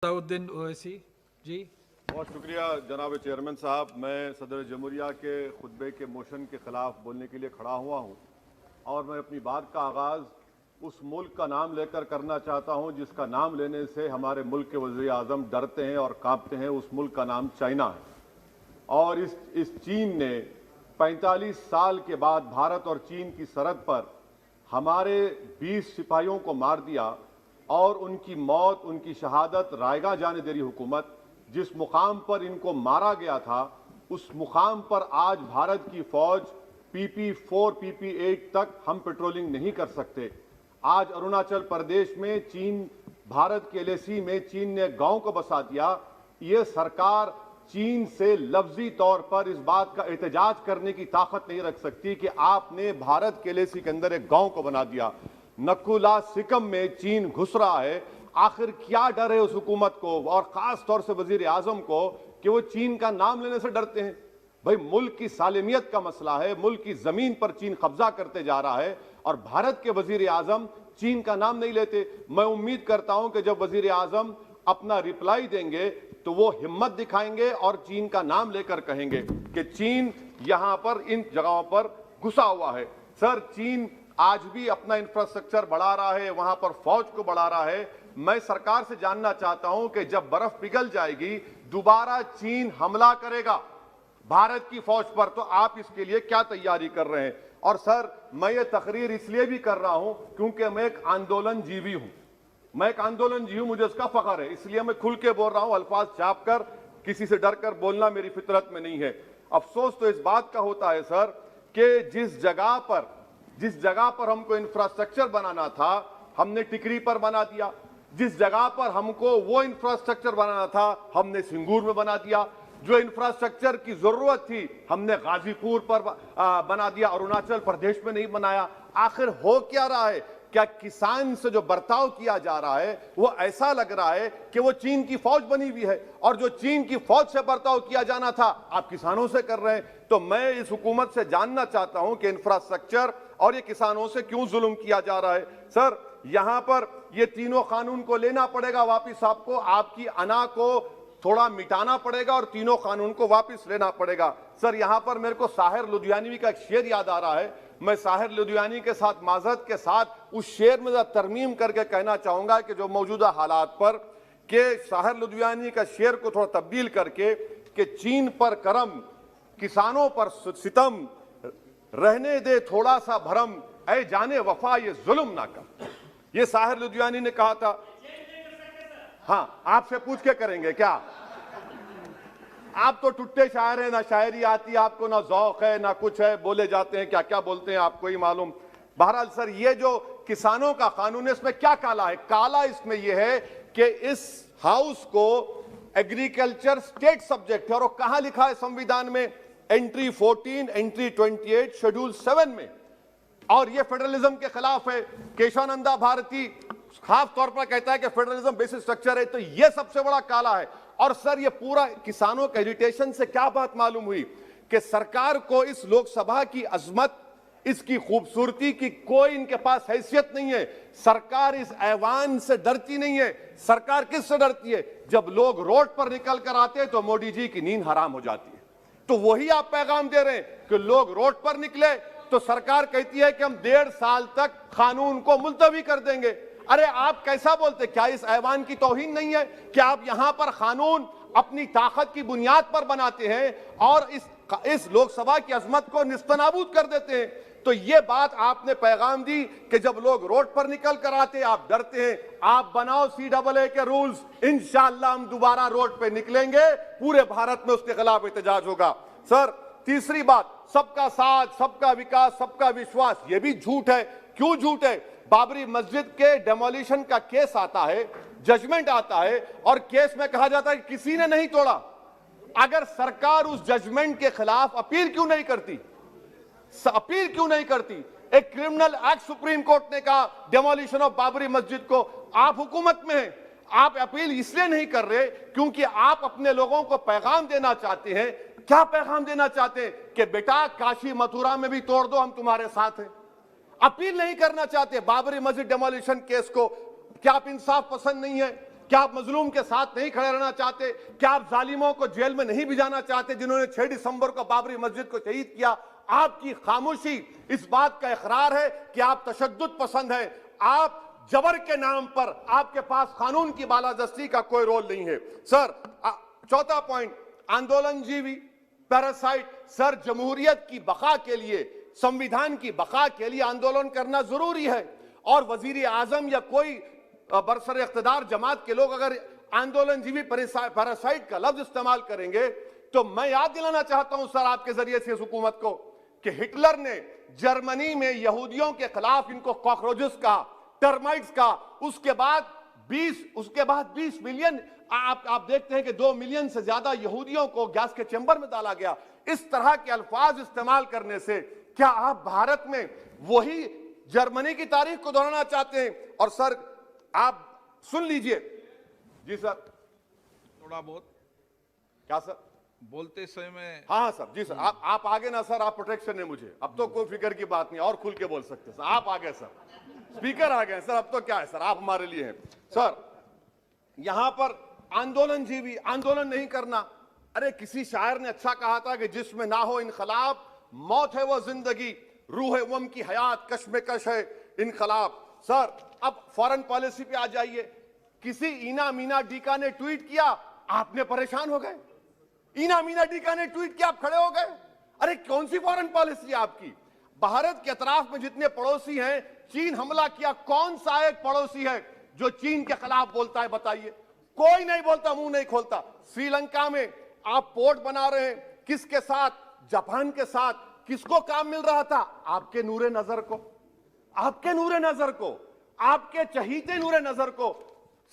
सलाउद्दीन ओवैसी जी। बहुत शुक्रिया जनाब चेयरमैन साहब। मैं सदर जमहूरिया के खुतबे के मोशन के खिलाफ बोलने के लिए खड़ा हुआ हूँ और मैं अपनी बात का आगाज़ उस मुल्क का नाम लेकर करना चाहता हूँ जिसका नाम लेने से हमारे मुल्क के वज़ीर आज़म डरते हैं और कांपते हैं। उस मुल्क का नाम चाइना है और इस चीन ने 45 साल के बाद भारत और चीन की सरहद पर हमारे 20 सिपाहियों को मार दिया और उनकी मौत, उनकी शहादत रायगा जाने दे रही हुकूमत। जिस मुकाम पर इनको मारा गया था उस मुकाम पर आज भारत की फौज PP4 PP8 तक हम पेट्रोलिंग नहीं कर सकते। आज अरुणाचल प्रदेश में चीन, भारत के LAC में चीन ने गांव को बसा दिया। ये सरकार चीन से लफ्जी तौर पर इस बात का एहतजाज करने की ताकत नहीं रख सकती कि आपने भारत के LAC के अंदर एक गांव को बना दिया। नकुला सिकम में चीन घुस रहा है। आखिर क्या डर है उस हुकूमत को और खास तौर से वजीर आजम को कि वो चीन का नाम लेने से डरते हैं? भाई, मुल्क की सालिमियत का मसला है। मुल्क की जमीन पर चीन कब्जा करते जा रहा है और भारत के वजीर आजम चीन का नाम नहीं लेते। मैं उम्मीद करता हूं कि जब वजीर आजम अपना रिप्लाई देंगे तो वो हिम्मत दिखाएंगे और चीन का नाम लेकर कहेंगे कि चीन यहां पर इन जगहों पर घुसा हुआ है। सर, चीन आज भी अपना इंफ्रास्ट्रक्चर बढ़ा रहा है, वहां पर फौज को बढ़ा रहा है। मैं सरकार से जानना चाहता हूं कि जब बर्फ पिघल जाएगी दोबारा चीन हमला करेगा भारत की फौज पर, तो आप इसके लिए क्या तैयारी कर रहे हैं? और सर, मैं ये तकरीर इसलिए भी कर रहा हूं क्योंकि मैं एक आंदोलन जीवी हूं। मैं एक आंदोलन जीवी हूं, मुझे उसका फख्र है, इसलिए मैं खुल के बोल रहा हूं। अल्फाज छाप कर, किसी से डर कर बोलना मेरी फितरत में नहीं है। अफसोस तो इस बात का होता है सर कि जिस जगह पर हमको इंफ्रास्ट्रक्चर बनाना था हमने टिकरी पर बना दिया। जिस जगह पर हमको वो इंफ्रास्ट्रक्चर बनाना था हमने सिंगूर में बना दिया। जो इंफ्रास्ट्रक्चर की जरूरत थी हमने गाजीपुर पर बना दिया, अरुणाचल प्रदेश में नहीं बनाया। आखिर हो क्या रहा है? क्या किसान से जो बर्ताव किया जा रहा है वो ऐसा लग रहा है कि वो चीन की फौज बनी हुई है और जो चीन की फौज से बर्ताव किया जाना था आप किसानों से कर रहे हैं? तो मैं इस हुकूमत से जानना चाहता हूं कि इंफ्रास्ट्रक्चर और ये किसानों से क्यों जुल्म किया जा रहा है? सर, यहां पर ये तीनों कानून को लेना पड़ेगा वापिस, आपको आपकी अना को थोड़ा मिटाना पड़ेगा और तीनों कानून को वापस लेना पड़ेगा। सर, यहां पर मेरे को साहिर लुधियानवी का एक शेर याद आ रहा है। मैं साहिर लुधियानवी के साथ माजरत के साथ उस शेर में तरमीम करके कहना चाहूंगा कि जो मौजूदा हालात पर के साहिर लुधियानवी का शेर को थोड़ा तब्दील करके कि चीन पर करम, किसानों पर सितम, रहने दे थोड़ा सा भरम, ऐ जाने वफा ये जुल्म ना कर। ये साहिर लुधियानवी ने कहा था। हाँ, आपसे पूछ के करेंगे क्या? आप तो टुट्टे शायर हैं, ना शायरी आती आपको, ना ज़ौक़ है, ना कुछ है, बोले जाते हैं, क्या क्या बोलते हैं आपको ही मालूम। बहरहाल सर, ये जो किसानों का कानून है इसमें क्या काला है? काला इसमें यह है कि इस हाउस को एग्रीकल्चर स्टेट सब्जेक्ट है और वो कहां लिखा है संविधान में? एंट्री 14, एंट्री 28, शेड्यूल 7 में। और ये फेडरलिज्म के खिलाफ है। केशवानंदा भारती खास तौर पर कहता है कि फेडरलिज्म बेसिक स्ट्रक्चर है। तो ये सबसे बड़ा काला है। और सर, ये पूरा किसानों के एजिटेशन से क्या बात मालूम हुई कि सरकार को इस लोकसभा की अजमत, इसकी खूबसूरती की कोई इनके पास हैसियत नहीं है। सरकार इस ऐवान से डरती नहीं है। सरकार किससे डरती है? जब लोग रोड पर निकल कर आते हैं तो मोदी जी की नींद हराम हो जाती है। तो वही आप पैगाम दे रहे हैं कि लोग रोड पर निकले तो सरकार कहती है कि हम 1.5 साल तक कानून को मुलतवी कर देंगे। अरे आप कैसा बोलते? क्या इस ऐवान की तौहीन नहीं है कि आप यहां पर कानून अपनी ताकत की बुनियाद पर बनाते हैं और इस लोकसभा की अजमत को निस्तनाबूद कर देते हैं? तो ये बात आपने पैगाम दी कि जब लोग रोड पर निकल कर आते आप डरते हैं। आप बनाओ CAA के रूल्स, इंशाअल्लाह हम दोबारा रोड पे निकलेंगे, पूरे भारत में उसके खिलाफ एहतजाज होगा। सर, तीसरी बात, सबका साथ, सबका विकास, सबका विश्वास, ये भी झूठ है। क्यों झूठ है? बाबरी मस्जिद के डेमोलिशन का केस आता है, जजमेंट आता है और केस में कहा जाता है कि किसी ने नहीं तोड़ा। अगर सरकार उस जजमेंट के खिलाफ अपील क्यों नहीं करती? एक क्रिमिनल एक्ट सुप्रीम कोर्ट ने कहा डेमोलिशन ऑफ बाबरी मस्जिद को, आप हुकूमत में हैं, आप अपील इसलिए नहीं कर रहे क्योंकि आप अपने लोगों को पैगाम देना चाहते हैं। क्या पैगाम देना चाहते हैं? कि बेटा काशी मथुरा में भी तोड़ दो, हम तुम्हारे साथ हैं। अपील नहीं करना चाहते बाबरी मस्जिद डेमोलिशन केस को। क्या आप इंसाफ पसंद नहीं है? क्या आप मजलूम के साथ नहीं खड़े रहना चाहते? क्या आप जालिमों को जेल में नहीं भिजाना चाहते जिन्होंने 6 दिसंबर को बाबरी मस्जिद को शहीद किया? आपकी खामोशी इस बात का इकरार है कि आप तशद्दुद पसंद हैं। आप जबर के नाम पर आपके पास कानून की बालादस्ती का कोई रोल नहीं है। सर, चौथा पॉइंट, आंदोलनजीवी पैरासाइट। सर, जमहूरियत की बका के लिए, संविधान की बका के लिए आंदोलन करना जरूरी है, और वजीर आजम या कोई बरसर इख्तिदार जमात के लोग अगर आंदोलनजीवी पैरासाइट का लफ्ज इस्तेमाल करेंगे तो मैं याद दिलाना चाहता हूं सर आपके जरिए से इस हुकूमत को कि हिटलर ने जर्मनी में यहूदियों के खिलाफ इनको कॉकरोचेस का, टर्माइट्स का, उसके बाद 20 मिलियन, आप देखते हैं कि 2 मिलियन से ज्यादा यहूदियों को गैस के चैम्बर में डाला गया। इस तरह के अल्फाज इस्तेमाल करने से क्या आप भारत में वही जर्मनी की तारीख को दोहराना चाहते हैं? और सर आप सुन लीजिए। जी सर, थोड़ा बहुत क्या सर बोलते समय में। हाँ सर, जी सर, आप आगे ना सर, आप प्रोटेक्शन है मुझे, अब तो कोई फिक्र की बात नहीं, और खुल के बोल सकते सर। आप आ गए सर, स्पीकर आ गए सर, अब तो क्या है सर, आप हमारे लिए हैं। सर, यहां पर आंदोलनजीवी आंदोलन नहीं करना। अरे किसी शायर ने अच्छा कहा था कि जिसमें ना हो इनकलाब, मौत है वो जिंदगी, रूह है वम की हयात, कश्मकश है इनकलाब। सर, अब फॉरेन पॉलिसी पे आ जाइए। किसी इना मीना डीका ने ट्वीट किया, आपने परेशान हो गए। इना मीना डीका ने ट्वीट किया, आप खड़े हो गए। अरे कौन सी फॉरेन पॉलिसी है आपकी? भारत के अतराफ में जितने पड़ोसी हैं, चीन हमला किया, कौन सा एक पड़ोसी है जो चीन के खिलाफ बोलता है? बताइए। कोई नहीं बोलता, मुंह नहीं खोलता। श्रीलंका में आप पोर्ट बना रहे हैं, किसके साथ? जापान के साथ। किसको काम मिल रहा था? आपके नूरे नजर को, आपके नूरे नजर को, आपके चहीते नूरे नजर को।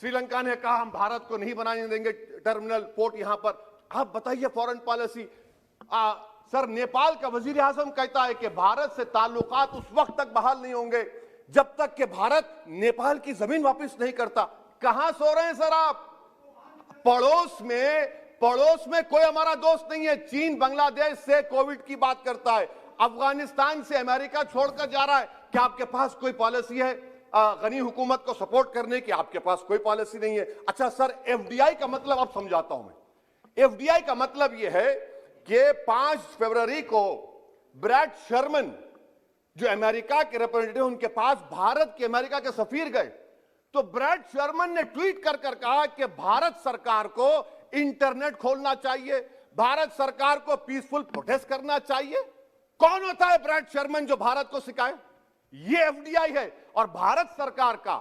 श्रीलंका ने कहा हम भारत को नहीं बनाने देंगे टर्मिनल पोर्ट यहां पर। आप बताइए फॉरेन पॉलिसी। सर, नेपाल का वजीर आजम कहता है कि भारत से ताल्लुकात उस वक्त तक बहाल नहीं होंगे जब तक कि भारत नेपाल की जमीन वापस नहीं करता। कहां सो रहे हैं सर आप? पड़ोस में कोई हमारा दोस्त नहीं है। चीन बांग्लादेश से कोविड की बात करता है, अफगानिस्तान से अमेरिका छोड़कर जा रहा है। क्या आपके पास कोई पॉलिसी है गनी हुकूमत को सपोर्ट करने की? आपके पास कोई पॉलिसी नहीं है। अच्छा सर, एफडीआई का मतलब अब समझाता हूं मैं। एफडीआई का मतलब यह है कि 5 फरवरी को ब्रैड शर्मन जो अमेरिका के रिप्रेजेंटेटिव, उनके पास भारत के अमेरिका के सफीर गए, तो ब्रैड शर्मन ने ट्वीट कर कहा कि भारत सरकार को इंटरनेट खोलना चाहिए, भारत सरकार को पीसफुल प्रोटेस्ट करना चाहिए। कौन होता है ब्रैड शर्मन जो भारत को सिखाए? ये एफडीआई है। और भारत सरकार का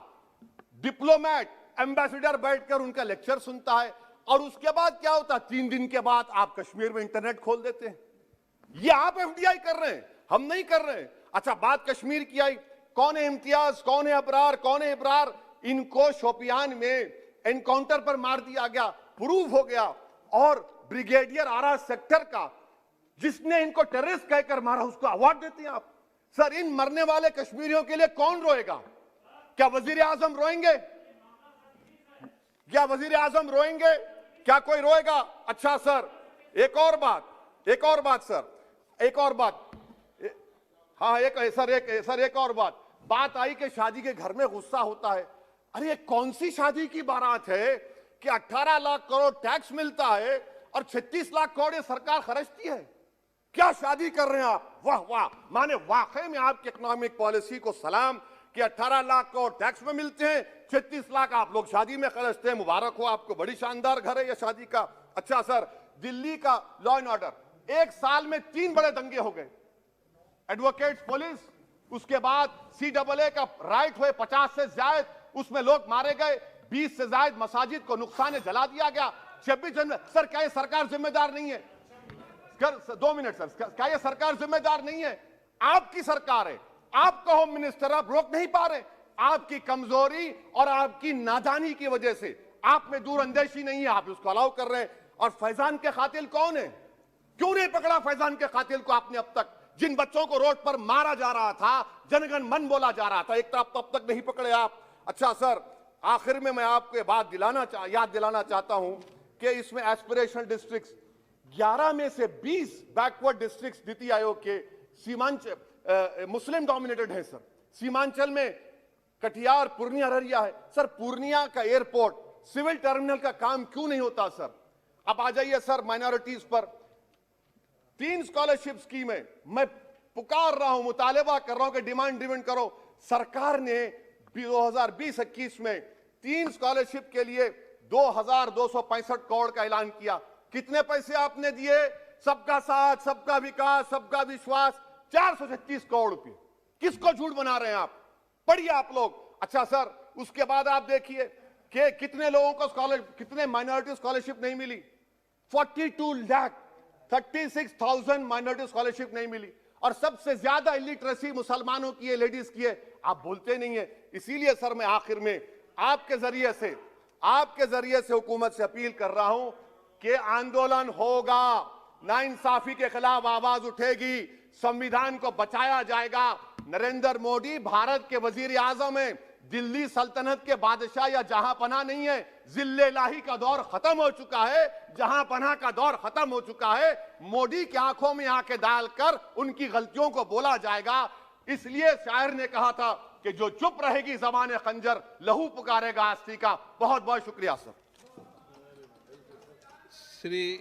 डिप्लोमेट, एम्बेसडर बैठकर उनका लेक्चर सुनता है, और उसके बाद क्या होता? 3 दिन के बाद आप कश्मीर में इंटरनेट खोल देते हैं। ये आप एफडीआई कर रहे हैं, हम नहीं कर रहे हैं। अच्छा, बात कश्मीर की आई। कौन है इम्तियाज, कौन है अबरार, कौन है इब्रार? इनको शोपियान में एनकाउंटर पर मार दिया गया, प्रूव हो गया। और ब्रिगेडियर आरा सेक्टर का जिसने इनको टेररिस्ट कहकर मारा, उसको अवार्ड देते हैं आप। सर, इन मरने वाले कश्मीरियों के लिए कौन रोएगा? क्या वजीर आजम रोएंगे? क्या वजीर आजम रोएंगे? क्या कोई रोएगा? अच्छा सर, एक और बात सर, एक और बात। हाँ, एक और बात आई कि शादी के घर में गुस्सा होता है। अरे कौन सी शादी की बारात है कि 18 लाख करोड़ टैक्स मिलता है और 36 लाख करोड़ ये सरकार खर्चती है? क्या शादी कर रहे हैं आप? वाह वाह, माने वाकई में आपकी इकोनॉमिक पॉलिसी को सलाम कि 18 लाख करोड़ टैक्स में मिलते हैं, 36 लाख आप लोग शादी में खर्चते हैं। मुबारक हो आपको, बड़ी शानदार घर है ये शादी का। अच्छा सर, दिल्ली का लॉ एंड ऑर्डर, 1 साल में 3 बड़े दंगे हो गए। एडवोकेट्स पुलिस, उसके बाद CAA का राइट हुए 50 से ज्यादा, उसमें लोग मारे गए। 20 से ज्यादा मसाजिद को नुकसान जला दिया गया। 26 जनवरी। सर, क्या ये सरकार जिम्मेदार नहीं है? 2 मिनट सर, क्या ये सरकार जिम्मेदार नहीं है? आपकी सरकार है, आपका होम मिनिस्टर, आप रोक नहीं पा रहे। आपकी कमजोरी और आपकी नादानी की वजह से, आप में दूरअंदेशी नहीं है, आप उसको अलाउ कर रहे हैं। और फैजान के कातिल कौन है? क्यों नहीं पकड़ा फैजान के कातिल को आपने अब तक? जिन बच्चों को रोड पर मारा जा रहा था, जनगण मन बोला जा रहा था, एक तरफ तब तक नहीं पकड़े आप। अच्छा सर, आखिर में मैं आपको याद दिलाना चाहता हूं कि इसमें एस्पिरेशनल डिस्ट्रिक्ट्स 11 में से 20 बैकवर्ड डिस्ट्रिक्ट्स नीति आयोग के सीमांचल मुस्लिम डोमिनेटेड है सर। सीमांचल में कटिहार, पूर्णिया, अररिया है। सर, पूर्णिया का एयरपोर्ट सिविल टर्मिनल का काम क्यों नहीं होता सर? अब आ जाइए सर माइनॉरिटीज पर। 3 स्कॉलरशिप स्कीमें मैं पुकार रहा हूं, मुतालिबा कर रहा हूं कि डिमांड ड्रिवन करो। सरकार ने 2020-21 में 3 स्कॉलरशिप के लिए 2265 करोड़ का ऐलान किया। कितने पैसे आपने दिए? सबका साथ, सबका विकास, सबका विश्वास, 436 करोड़ रुपए। किसको झूठ बना रहे हैं आप? पढ़िए आप लोग। अच्छा सर, उसके बाद आप देखिए कि कितने लोगों को कितने माइनॉरिटी स्कॉलरशिप नहीं मिली। 42,36,000 माइनॉरिटी स्कॉलरशिप नहीं मिली। और सबसे ज्यादा इलिटरेसी मुसलमानों की है, लेडीज की है। आप बोलते नहीं है। इसीलिए सर मैं आखिर में आपके जरिए से हुकूमत से अपील कर रहा हूं कि आंदोलन होगा, नाइंसाफी के खिलाफ आवाज उठेगी, संविधान को बचाया जाएगा। नरेंद्र मोदी भारत के वजीर आजम है, दिल्ली सल्तनत के बादशाह या जहांपना नहीं है। जिल्ले-इलाही का दौर खत्म हो चुका है, जहांपना का दौर खत्म हो चुका है। मोदी की आंखों में आंखें डालकर उनकी गलतियों को बोला जाएगा। इसलिए शायर ने कहा था कि जो चुप रहेगी ज़बान खंजर, लहू पुकारेगा आस्ती का। बहुत बहुत शुक्रिया सर। श्री